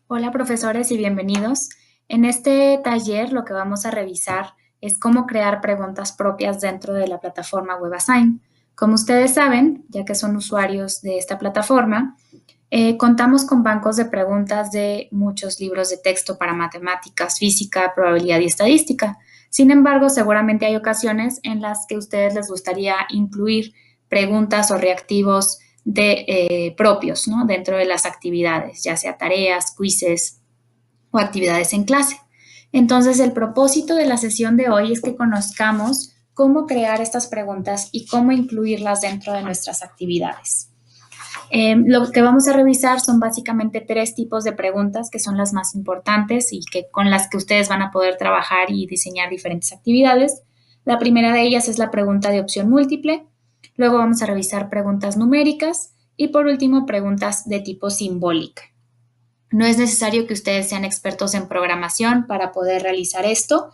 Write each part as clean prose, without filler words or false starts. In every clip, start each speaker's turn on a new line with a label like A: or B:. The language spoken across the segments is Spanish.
A: Hola profesores y bienvenidos. En este taller lo que vamos a revisar es cómo crear preguntas propias dentro de la plataforma WebAssign. Como ustedes saben, ya que son usuarios de esta plataforma, contamos con bancos de preguntas de muchos libros de texto para matemáticas, física, probabilidad y estadística. Sin embargo, seguramente hay ocasiones en las que a ustedes les gustaría incluir preguntas o reactivos propios, ¿no? Dentro de las actividades, ya sea tareas, quizzes o actividades en clase. Entonces, el propósito de la sesión de hoy es que conozcamos cómo crear estas preguntas y cómo incluirlas dentro de nuestras actividades. Lo que vamos a revisar son básicamente 3 tipos de preguntas que son las más importantes y que con las que ustedes van a poder trabajar y diseñar diferentes actividades. La primera de ellas es la pregunta de opción múltiple. Luego vamos a revisar preguntas numéricas y por último preguntas de tipo simbólica. No es necesario que ustedes sean expertos en programación para poder realizar esto,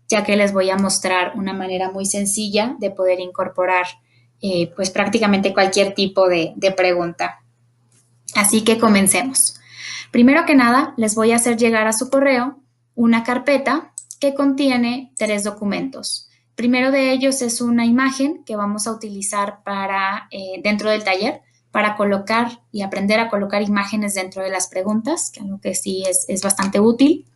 A: ya que les voy a mostrar una manera muy sencilla de poder incorporar pues prácticamente cualquier tipo de pregunta. Así que comencemos. Primero que nada, les voy a hacer llegar a su correo una carpeta que contiene 3 documentos. Primero de ellos es una imagen que vamos a utilizar dentro del taller para colocar y aprender a colocar imágenes dentro de las preguntas, que algo que sí es bastante útil.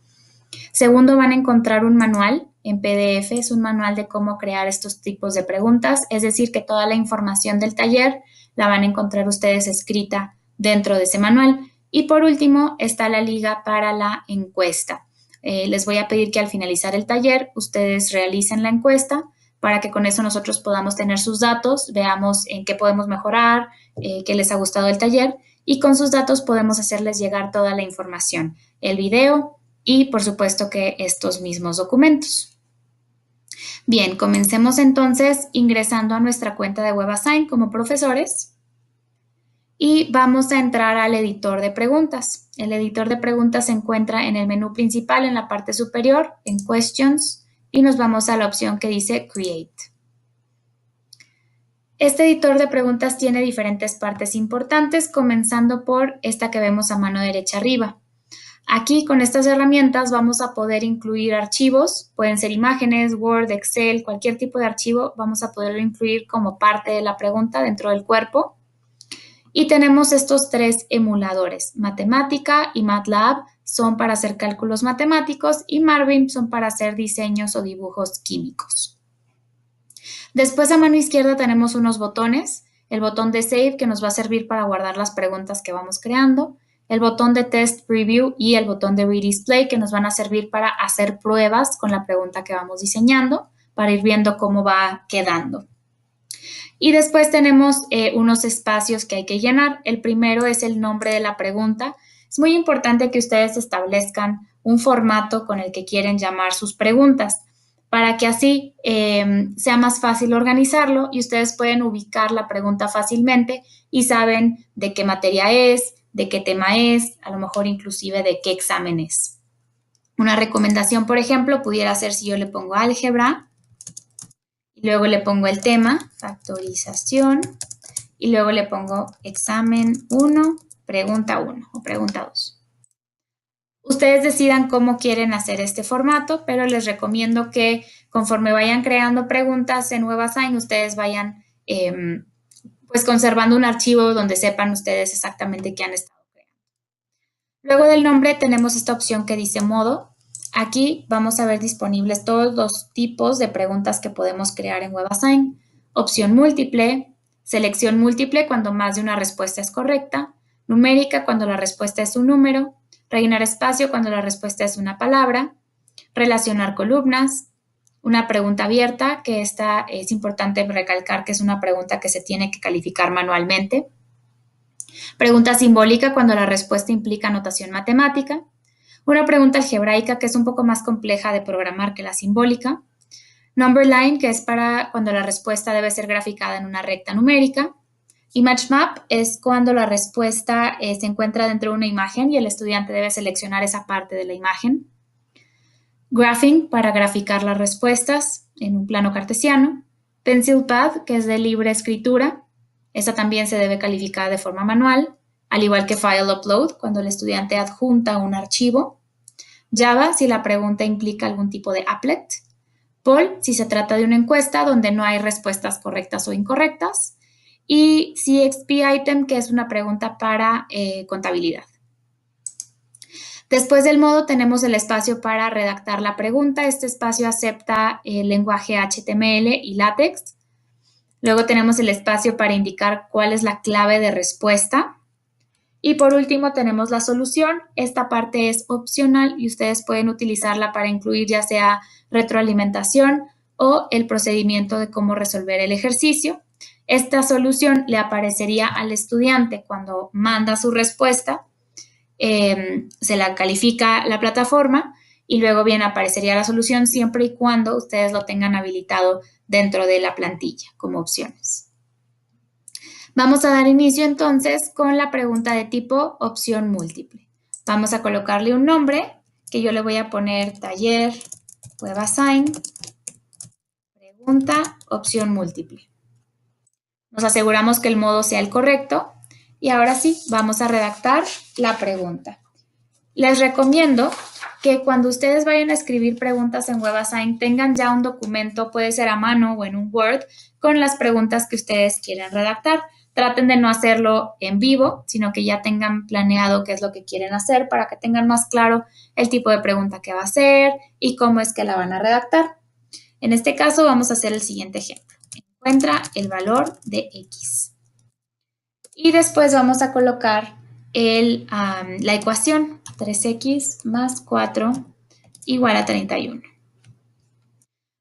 A: Segundo, van a encontrar un manual en PDF, es un manual de cómo crear estos tipos de preguntas, es decir, que toda la información del taller la van a encontrar ustedes escrita dentro de ese manual. Y por último, está la liga para la encuesta. Les voy a pedir que al finalizar el taller ustedes realicen la encuesta para que con eso nosotros podamos tener sus datos, veamos en qué podemos mejorar, qué les ha gustado el taller y con sus datos podemos hacerles llegar toda la información, el video y por supuesto que estos mismos documentos. Bien, comencemos entonces ingresando a nuestra cuenta de WebAssign como profesores y vamos a entrar al editor de preguntas. El editor de preguntas se encuentra en el menú principal en la parte superior, en Questions, y nos vamos a la opción que dice Create. Este editor de preguntas tiene diferentes partes importantes, comenzando por esta que vemos a mano derecha arriba. Aquí con estas herramientas vamos a poder incluir archivos, pueden ser imágenes, Word, Excel, cualquier tipo de archivo, vamos a poderlo incluir como parte de la pregunta dentro del cuerpo. Y tenemos estos 3 emuladores, Matemática y MATLAB son para hacer cálculos matemáticos y Marvin son para hacer diseños o dibujos químicos. Después a mano izquierda tenemos unos botones, el botón de Save que nos va a servir para guardar las preguntas que vamos creando, el botón de Test Preview y el botón de Redisplay que nos van a servir para hacer pruebas con la pregunta que vamos diseñando, para ir viendo cómo va quedando. Y después tenemos unos espacios que hay que llenar. El primero es el nombre de la pregunta. Es muy importante que ustedes establezcan un formato con el que quieren llamar sus preguntas para que así sea más fácil organizarlo y ustedes pueden ubicar la pregunta fácilmente y saben de qué materia es, de qué tema es, a lo mejor inclusive de qué examen es. Una recomendación, por ejemplo, pudiera ser si yo le pongo álgebra, y luego le pongo el tema, factorización, y luego le pongo examen 1, pregunta 1 o pregunta 2. Ustedes decidan cómo quieren hacer este formato, pero les recomiendo que conforme vayan creando preguntas en WebAssign, ustedes vayan pues conservando un archivo donde sepan ustedes exactamente qué han estado creando. Luego del nombre tenemos esta opción que dice modo. Aquí vamos a ver disponibles todos los tipos de preguntas que podemos crear en WebAssign. Opción múltiple, selección múltiple cuando más de una respuesta es correcta, numérica cuando la respuesta es un número, rellenar espacio cuando la respuesta es una palabra, relacionar columnas, una pregunta abierta, que esta es importante recalcar que es una pregunta que se tiene que calificar manualmente, pregunta simbólica cuando la respuesta implica notación matemática, una pregunta algebraica que es un poco más compleja de programar que la simbólica, number line que es para cuando la respuesta debe ser graficada en una recta numérica, image map es cuando la respuesta se encuentra dentro de una imagen y el estudiante debe seleccionar esa parte de la imagen, graphing para graficar las respuestas en un plano cartesiano, pencil pad que es de libre escritura, esa también se debe calificar de forma manual, al igual que file upload, cuando el estudiante adjunta un archivo. Java, si la pregunta implica algún tipo de applet. Poll, si se trata de una encuesta donde no hay respuestas correctas o incorrectas. Y CXP item, que es una pregunta para contabilidad. Después del modo tenemos el espacio para redactar la pregunta. Este espacio acepta el lenguaje HTML y LaTeX. Luego tenemos el espacio para indicar cuál es la clave de respuesta. Y por último tenemos la solución. Esta parte es opcional y ustedes pueden utilizarla para incluir ya sea retroalimentación o el procedimiento de cómo resolver el ejercicio. Esta solución le aparecería al estudiante cuando manda su respuesta. Se la califica la plataforma y luego bien aparecería la solución siempre y cuando ustedes lo tengan habilitado dentro de la plantilla como opciones. Vamos a dar inicio entonces con la pregunta de tipo opción múltiple. Vamos a colocarle un nombre que yo le voy a poner taller WebAssign, pregunta opción múltiple. Nos aseguramos que el modo sea el correcto y ahora sí, vamos a redactar la pregunta. Les recomiendo que cuando ustedes vayan a escribir preguntas en WebAssign tengan ya un documento, puede ser a mano o en un Word, con las preguntas que ustedes quieren redactar. Traten de no hacerlo en vivo, sino que ya tengan planeado qué es lo que quieren hacer para que tengan más claro el tipo de pregunta que va a hacer y cómo es que la van a redactar. En este caso vamos a hacer el siguiente ejemplo. Encuentra el valor de X. Y después vamos a colocar la ecuación 3x más 4 igual a 31.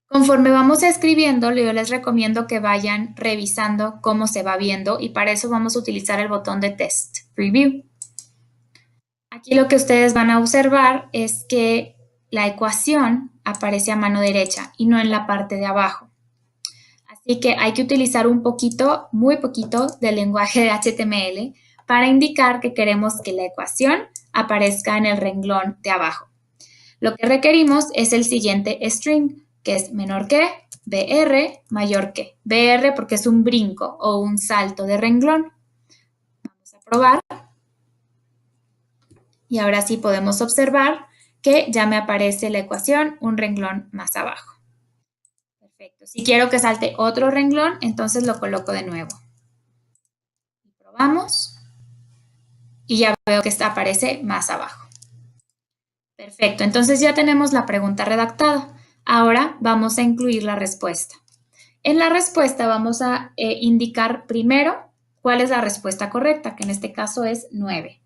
A: Conforme vamos escribiendo, yo les recomiendo que vayan revisando cómo se va viendo y para eso vamos a utilizar el botón de Test Preview. Aquí lo que ustedes van a observar es que la ecuación aparece a mano derecha y no en la parte de abajo. Así que hay que utilizar un poquito, muy poquito, del lenguaje de HTML para indicar que queremos que la ecuación aparezca en el renglón de abajo. Lo que requerimos es el siguiente string, que es menor que, BR, mayor que. BR porque es un brinco o un salto de renglón. Vamos a probar. Y ahora sí podemos observar que ya me aparece la ecuación un renglón más abajo. Perfecto. Si quiero que salte otro renglón, entonces lo coloco de nuevo. Probamos. Y ya veo que aparece más abajo. Perfecto. Entonces ya tenemos la pregunta redactada. Ahora vamos a incluir la respuesta. En la respuesta vamos a indicar primero cuál es la respuesta correcta, que en este caso es 9.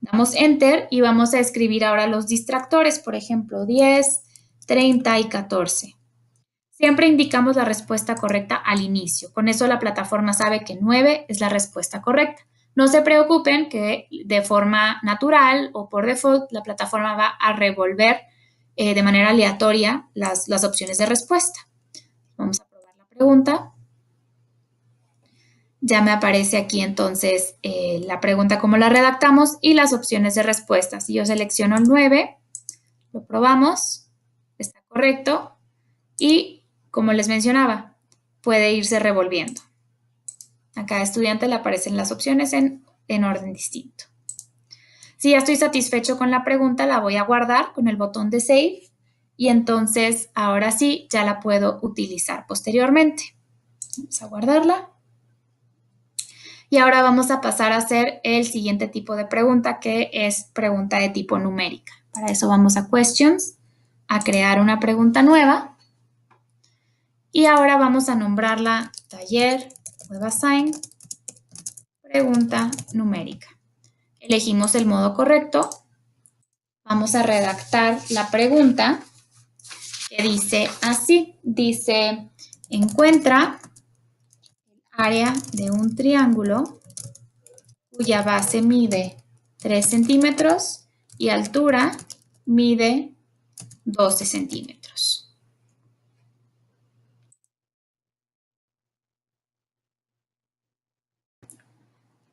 A: Damos Enter y vamos a escribir ahora los distractores, por ejemplo, 10, 30 y 14. Siempre indicamos la respuesta correcta al inicio. Con eso la plataforma sabe que 9 es la respuesta correcta. No se preocupen que de forma natural o por default la plataforma va a revolver de manera aleatoria las opciones de respuesta. Vamos a probar la pregunta. Ya me aparece aquí entonces la pregunta como la redactamos y las opciones de respuesta. Si yo selecciono el 9, lo probamos, está correcto y como les mencionaba, puede irse revolviendo. A cada estudiante le aparecen las opciones en orden distinto. Si ya estoy satisfecho con la pregunta, la voy a guardar con el botón de Save y entonces ahora sí ya la puedo utilizar posteriormente. Vamos a guardarla. Y ahora vamos a pasar a hacer el siguiente tipo de pregunta, que es pregunta de tipo numérica. Para eso vamos a Questions, a crear una pregunta nueva. Y ahora vamos a nombrarla Taller WebAssign Pregunta numérica. Elegimos el modo correcto. Vamos a redactar la pregunta que dice así. Dice, encuentra el área de un triángulo cuya base mide 3 centímetros y altura mide 12 centímetros.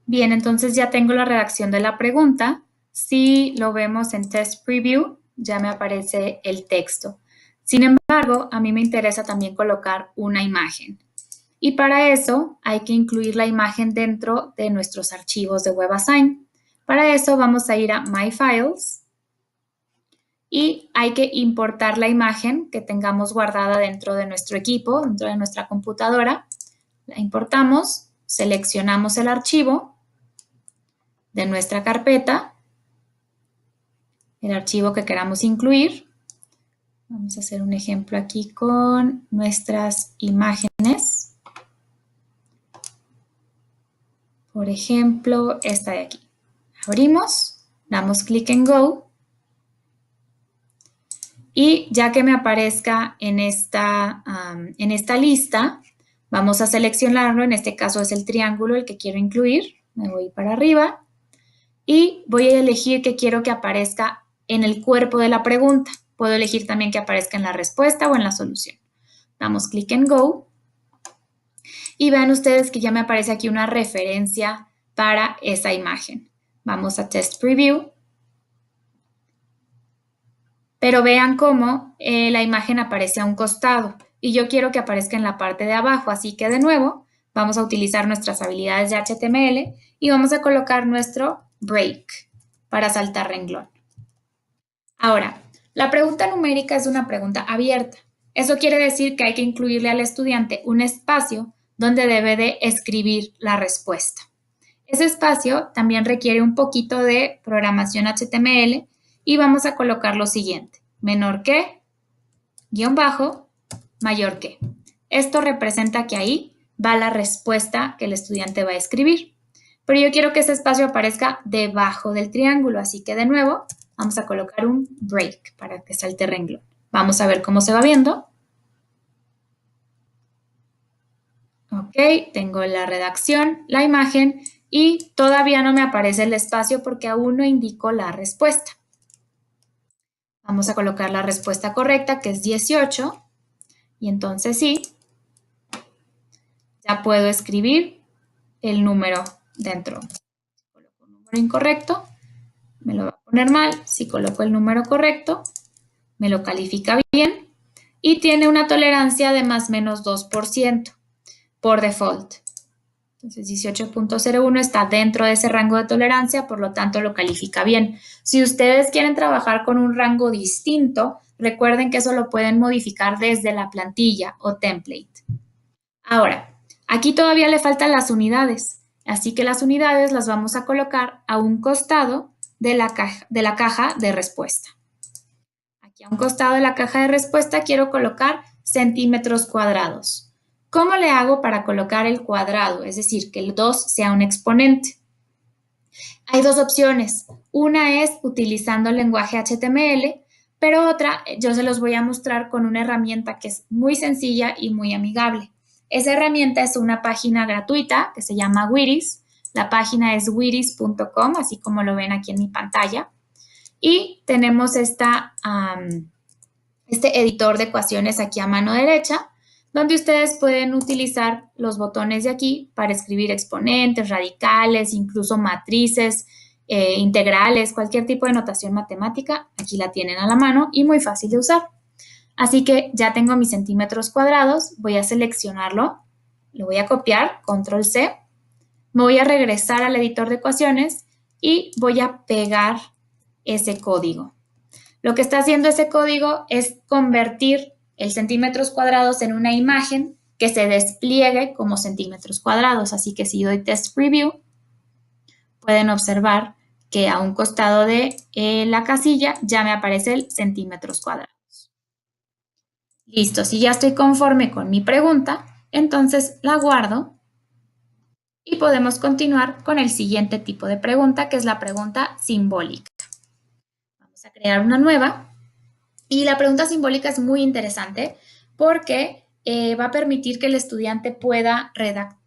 A: Bien, entonces ya tengo la redacción de la pregunta. Si lo vemos en Test Preview, ya me aparece el texto. Sin embargo, a mí me interesa también colocar una imagen. Y para eso hay que incluir la imagen dentro de nuestros archivos de WebAssign. Para eso vamos a ir a My Files y hay que importar la imagen que tengamos guardada dentro de nuestro equipo, dentro de nuestra computadora. La importamos, seleccionamos el archivo de nuestra carpeta, el archivo que queramos incluir. Vamos a hacer un ejemplo aquí con nuestras imágenes. Por ejemplo, esta de aquí. Abrimos, damos clic en Go. Y ya que me aparezca en esta lista, vamos a seleccionarlo. En este caso es el triángulo el que quiero incluir. Me voy para arriba y voy a elegir que quiero que aparezca en el cuerpo de la pregunta. Puedo elegir también que aparezca en la respuesta o en la solución. Damos clic en Go y vean ustedes que ya me aparece aquí una referencia para esa imagen. Vamos a Test Preview. Pero vean cómo la imagen aparece a un costado y yo quiero que aparezca en la parte de abajo, así que de nuevo vamos a utilizar nuestras habilidades de HTML y vamos a colocar nuestro break para saltar renglón. Ahora, la pregunta numérica es una pregunta abierta. Eso quiere decir que hay que incluirle al estudiante un espacio donde debe de escribir la respuesta. Ese espacio también requiere un poquito de programación HTML y vamos a colocar lo siguiente: menor que, guión bajo, mayor que. Esto representa que ahí va la respuesta que el estudiante va a escribir. Pero yo quiero que ese espacio aparezca debajo del triángulo, así que de nuevo vamos a colocar un break para que salte renglón. Vamos a ver cómo se va viendo. Ok, tengo la redacción, la imagen y todavía no me aparece el espacio porque aún no indico la respuesta. Vamos a colocar la respuesta correcta, que es 18, y entonces sí, ya puedo escribir el número dentro. Si coloco un número incorrecto, me lo va a poner mal. Si coloco el número correcto, me lo califica bien y tiene una tolerancia de más o menos 2% por default. Entonces 18.01 está dentro de ese rango de tolerancia, por lo tanto lo califica bien. Si ustedes quieren trabajar con un rango distinto, recuerden que eso lo pueden modificar desde la plantilla o template. Ahora, aquí todavía le faltan las unidades, así que las unidades las vamos a colocar a un costado de la caja de respuesta. Aquí a un costado de la caja de respuesta quiero colocar centímetros cuadrados. ¿Cómo le hago para colocar el cuadrado? Es decir, que el 2 sea un exponente. Hay dos opciones. Una es utilizando el lenguaje HTML, pero otra yo se los voy a mostrar con una herramienta que es muy sencilla y muy amigable. Esa herramienta es una página gratuita que se llama Wheaties. La página es wheaties.com, así como lo ven aquí en mi pantalla. Y tenemos este editor de ecuaciones aquí a mano derecha, donde ustedes pueden utilizar los botones de aquí para escribir exponentes, radicales, incluso matrices, integrales, cualquier tipo de notación matemática. Aquí la tienen a la mano y muy fácil de usar. Así que ya tengo mis centímetros cuadrados, voy a seleccionarlo, lo voy a copiar, control C, me voy a regresar al editor de ecuaciones y voy a pegar ese código. Lo que está haciendo ese código es convertir el centímetros cuadrados en una imagen que se despliegue como centímetros cuadrados. Así que si doy Test Preview, pueden observar que a un costado de la casilla ya me aparece el centímetros cuadrados. Listo, si ya estoy conforme con mi pregunta, entonces la guardo y podemos continuar con el siguiente tipo de pregunta, que es la pregunta simbólica. Vamos a crear una nueva. Y la pregunta simbólica es muy interesante porque va a permitir que el estudiante pueda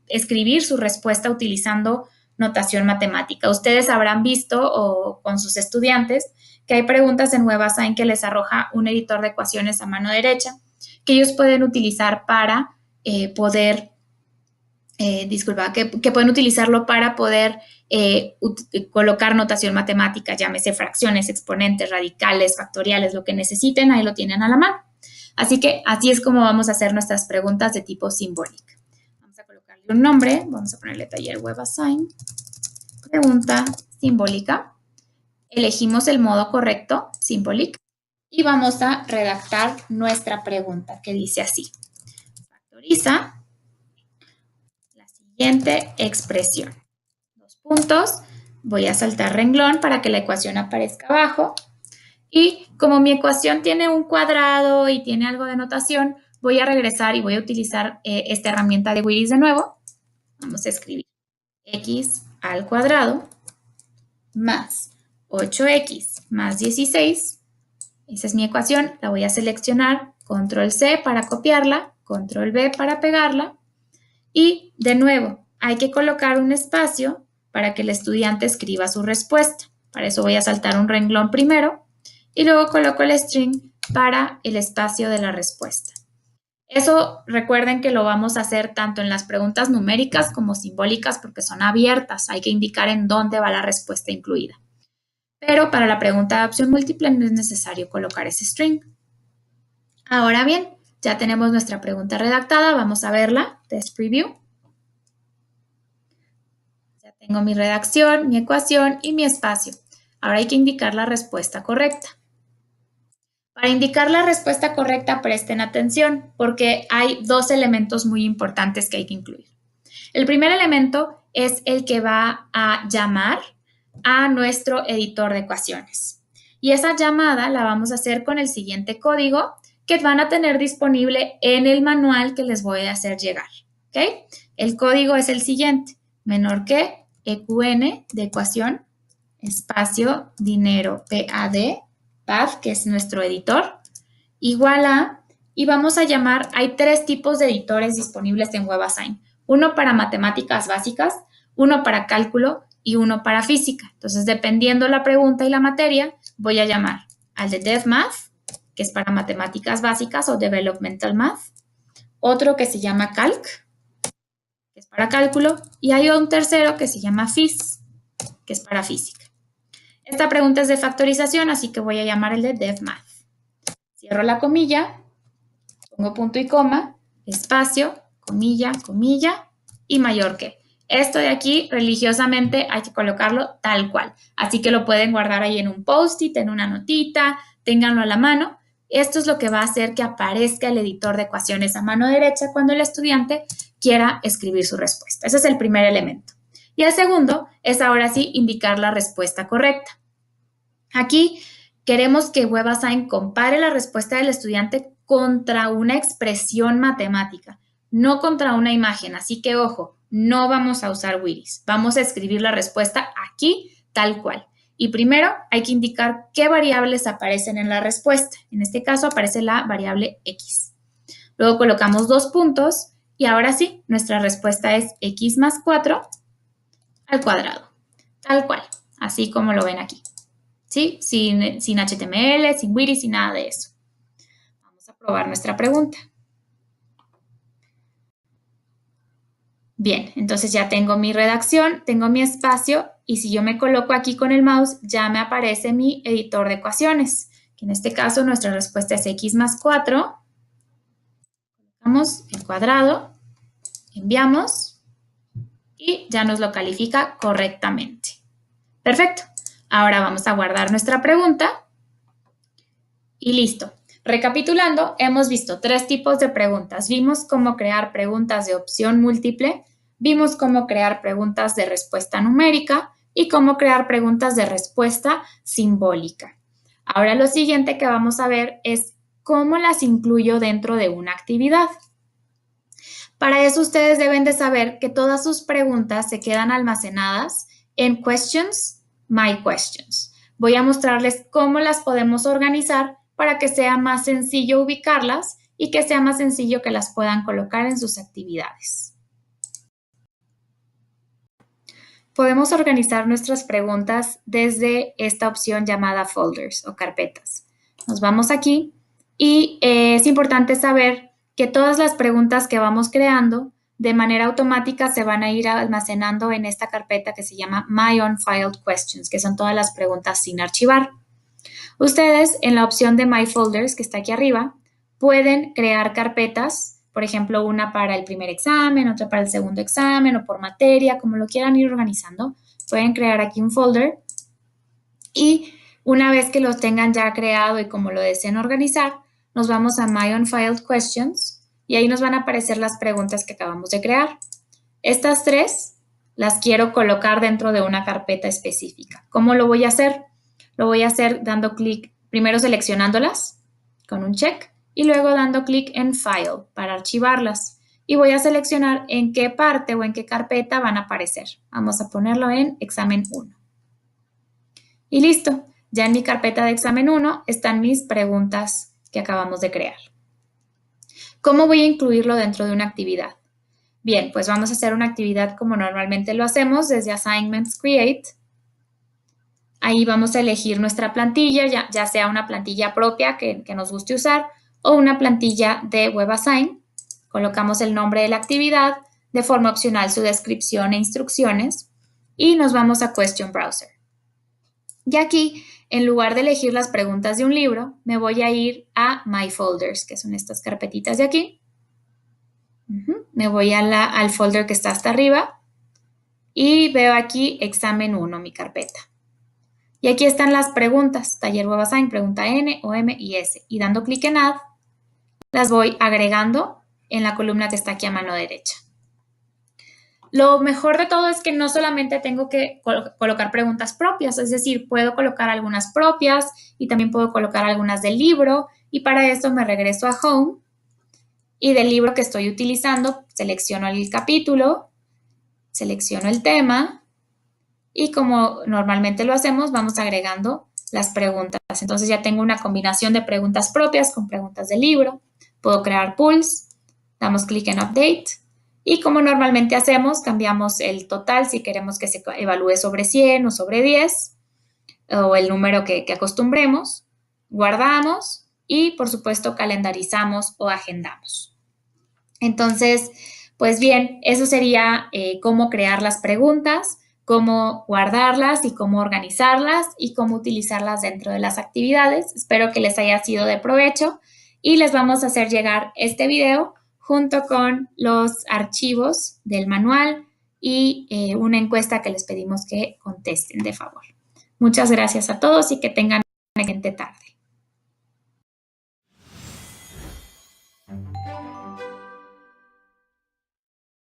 A: escribir su respuesta utilizando notación matemática. Ustedes habrán visto con sus estudiantes que hay preguntas en WebAssign que les arroja un editor de ecuaciones a mano derecha que ellos pueden utilizar para que pueden utilizarlo para poder colocar notación matemática, llámese fracciones, exponentes, radicales, factoriales, lo que necesiten, ahí lo tienen a la mano. Así que así es como vamos a hacer nuestras preguntas de tipo simbólica. Vamos un nombre, vamos a ponerle taller WebAssign, pregunta simbólica. Elegimos el modo correcto, symbolic, y vamos a redactar nuestra pregunta que dice así. Factoriza la siguiente expresión. 2 puntos, voy a saltar renglón para que la ecuación aparezca abajo. Y como mi ecuación tiene un cuadrado y tiene algo de notación, voy a regresar y voy a utilizar esta herramienta de Wheaties de nuevo. Vamos a escribir x al cuadrado más 8x más 16. Esa es mi ecuación. La voy a seleccionar, control C para copiarla, control V para pegarla. Y de nuevo, hay que colocar un espacio para que el estudiante escriba su respuesta. Para eso voy a saltar un renglón primero y luego coloco el string para el espacio de la respuesta. Eso recuerden que lo vamos a hacer tanto en las preguntas numéricas como simbólicas porque son abiertas. Hay que indicar en dónde va la respuesta incluida. Pero para la pregunta de opción múltiple no es necesario colocar ese string. Ahora bien, ya tenemos nuestra pregunta redactada. Vamos a verla. Test preview. Ya tengo mi redacción, mi ecuación y mi espacio. Ahora hay que indicar la respuesta correcta. Para indicar la respuesta correcta, presten atención porque hay 2 elementos muy importantes que hay que incluir. El primer elemento es el que va a llamar a nuestro editor de ecuaciones. Y esa llamada la vamos a hacer con el siguiente código que van a tener disponible en el manual que les voy a hacer llegar. ¿Okay? El código es el siguiente, menor que EQN de ecuación, espacio, dinero, PAD, path, que es nuestro editor, igual a, y vamos a llamar, hay 3 tipos de editores disponibles en WebAssign. Uno para matemáticas básicas, uno para cálculo y uno para física. Entonces, dependiendo la pregunta y la materia, voy a llamar al de DevMath, que es para matemáticas básicas o Developmental Math, otro que se llama Calc, que es para cálculo, y hay un tercero que se llama Phys, que es para física. Esta pregunta es de factorización, así que voy a llamar el de DevMath. Cierro la comilla, pongo punto y coma, espacio, comilla, comilla y mayor que. Esto de aquí, religiosamente, hay que colocarlo tal cual. Así que lo pueden guardar ahí en un post-it, en una notita, ténganlo a la mano. Esto es lo que va a hacer que aparezca el editor de ecuaciones a mano derecha cuando el estudiante quiera escribir su respuesta. Ese es el primer elemento. Y el segundo es ahora sí indicar la respuesta correcta. Aquí queremos que WebAssign compare la respuesta del estudiante contra una expresión matemática, no contra una imagen. Así que, ojo, no vamos a usar Wheaties. Vamos a escribir la respuesta aquí tal cual. Y primero hay que indicar qué variables aparecen en la respuesta. En este caso aparece la variable x. Luego colocamos 2 puntos y ahora sí, nuestra respuesta es x más 4 al cuadrado. Tal cual, así como lo ven aquí. ¿Sí? Sin HTML, sin Wheaties, sin nada de eso. Vamos a probar nuestra pregunta. Bien, entonces ya tengo mi redacción, tengo mi espacio y si yo me coloco aquí con el mouse ya me aparece mi editor de ecuaciones, que en este caso nuestra respuesta es x más 4. Colocamos el cuadrado, enviamos y ya nos lo califica correctamente. Perfecto. Ahora vamos a guardar nuestra pregunta y listo. Recapitulando, hemos visto 3 tipos de preguntas. Vimos cómo crear preguntas de opción múltiple, vimos cómo crear preguntas de respuesta numérica y cómo crear preguntas de respuesta simbólica. Ahora lo siguiente que vamos a ver es cómo las incluyo dentro de una actividad. Para eso ustedes deben de saber que todas sus preguntas se quedan almacenadas en Questions, My Questions. Voy a mostrarles cómo las podemos organizar para que sea más sencillo ubicarlas y que sea más sencillo que las puedan colocar en sus actividades. Podemos organizar nuestras preguntas desde esta opción llamada Folders o carpetas. Nos vamos aquí y es importante saber que todas las preguntas que vamos creando de manera automática se van a ir almacenando en esta carpeta que se llama My Unfiled Questions, que son todas las preguntas sin archivar. Ustedes en la opción de My Folders, que está aquí arriba, pueden crear carpetas por ejemplo, una para el primer examen, otra para el segundo examen o por materia, como lo quieran ir organizando. Pueden crear aquí un folder y una vez que los tengan ya creado y como lo deseen organizar, nos vamos a My Unfiled Questions y ahí nos van a aparecer las preguntas que acabamos de crear. Estas 3 las quiero colocar dentro de una carpeta específica. ¿Cómo lo voy a hacer? Lo voy a hacer dando clic, primero seleccionándolas con un check y luego dando clic en File para archivarlas. Y voy a seleccionar en qué parte o en qué carpeta van a aparecer. Vamos a ponerlo en Examen 1. Y listo, ya en mi carpeta de Examen 1 están mis preguntas que acabamos de crear. ¿Cómo voy a incluirlo dentro de una actividad? Bien, pues vamos a hacer una actividad como normalmente lo hacemos desde Assignments Create. Ahí vamos a elegir nuestra plantilla, ya sea una plantilla propia que nos guste usar o una plantilla de WebAssign. Colocamos el nombre de la actividad, de forma opcional su descripción e instrucciones y nos vamos a Question Browser. Y aquí, en lugar de elegir las preguntas de un libro, me voy a ir a My Folders, que son estas carpetitas de aquí. Me voy al folder que está hasta arriba y veo aquí Examen 1, mi carpeta. Y aquí están las preguntas, Taller WebAssign, pregunta N, O, M y S. Y dando clic en Add, las voy agregando en la columna que está aquí a mano derecha. Lo mejor de todo es que no solamente tengo que colocar preguntas propias, es decir, puedo colocar algunas propias y también puedo colocar algunas del libro y para eso me regreso a Home y del libro que estoy utilizando selecciono el capítulo, selecciono el tema y como normalmente lo hacemos vamos agregando las preguntas. Entonces ya tengo una combinación de preguntas propias con preguntas del libro. Puedo crear pools, damos clic en Update y como normalmente hacemos, cambiamos el total si queremos que se evalúe sobre 100 o sobre 10 o el número que acostumbremos, guardamos y por supuesto calendarizamos o agendamos. Entonces, pues bien, eso sería cómo crear las preguntas, cómo guardarlas y cómo organizarlas y cómo utilizarlas dentro de las actividades. Espero que les haya sido de provecho y les vamos a hacer llegar este video junto con los archivos del manual y una encuesta que les pedimos que contesten de favor. Muchas gracias a todos y que tengan una excelente tarde.